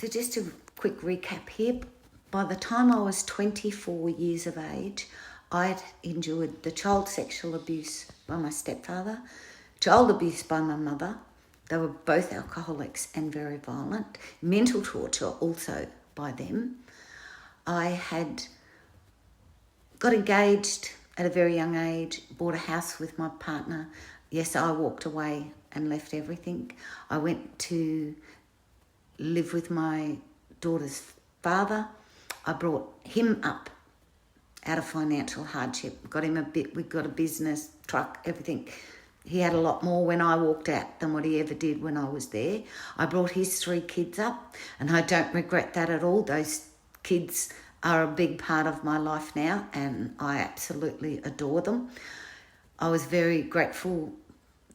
So just a quick recap here. By the time I was 24 years of age, I'd endured the child sexual abuse by my stepfather, child abuse by my mother. They were both alcoholics and very violent. Mental torture also by them. I had got engaged at a very young age, bought a house with my partner. Yes, I walked away and left everything. I went to live with my daughter's father. I brought him up out of financial hardship. Got him we got a business, truck, everything. He had a lot more when I walked out than what he ever did when I was there. I brought his 3 kids up, and I don't regret that at all. Those kids are a big part of my life now, and I absolutely adore them. I was very grateful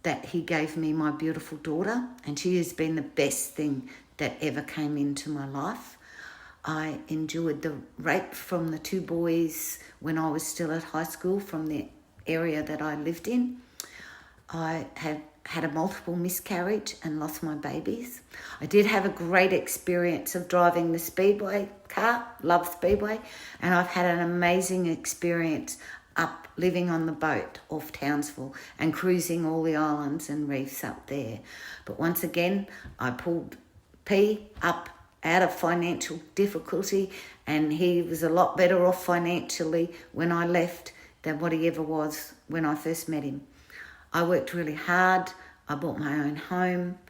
that he gave me my beautiful daughter, and she has been the best thing that ever came into my life. I endured the rape from the 2 boys when I was still at high school from the area that I lived in. I have had a multiple miscarriage and lost my babies. I did have a great experience of driving the Speedway car, love Speedway, and I've had an amazing experience up living on the boat off Townsville and cruising all the islands and reefs up there. But once again, I pulled P up out of financial difficulty, and he was a lot better off financially when I left than what he ever was when I first met him. I worked really hard. I bought my own home,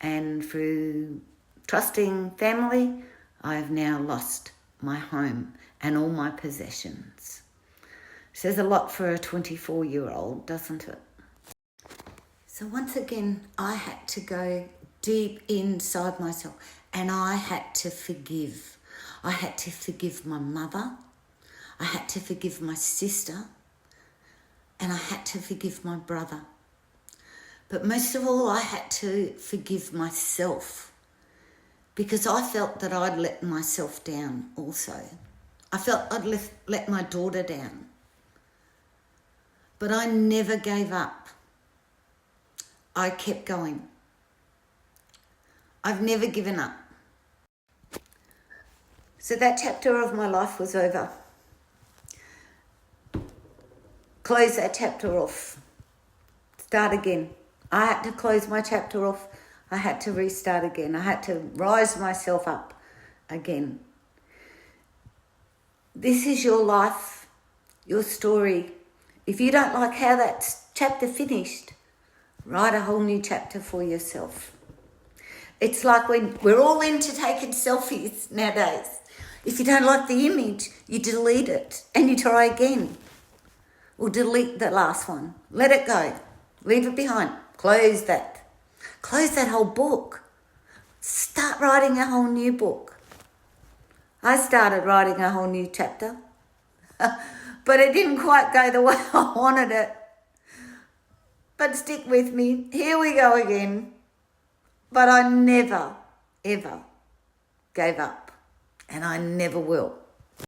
and through trusting family, I have now lost my home and all my possessions. Says a lot for a 24-year-old, doesn't it? So once again, I had to go deep inside myself, and I had to forgive. I had to forgive my mother. I had to forgive my sister. And I had to forgive my brother. But most of all, I had to forgive myself, because I felt that I'd let myself down also. I felt I'd let my daughter down. But I never gave up. I kept going. I've never given up. So that chapter of my life was over. Close that chapter off. Start again. I had to close my chapter off. I had to restart again. I had to rise myself up again. This is your life, your story. If you don't like how that chapter finished, write a whole new chapter for yourself. It's like when we're all into taking selfies nowadays. If you don't like the image, you delete it and you try again. Or delete the last one. Let it go. Leave it behind. Close that. Close that whole book. Start writing a whole new book. I started writing a whole new chapter. But it didn't quite go the way I wanted it. But stick with me. Here we go again. But I never, ever gave up. And I never will.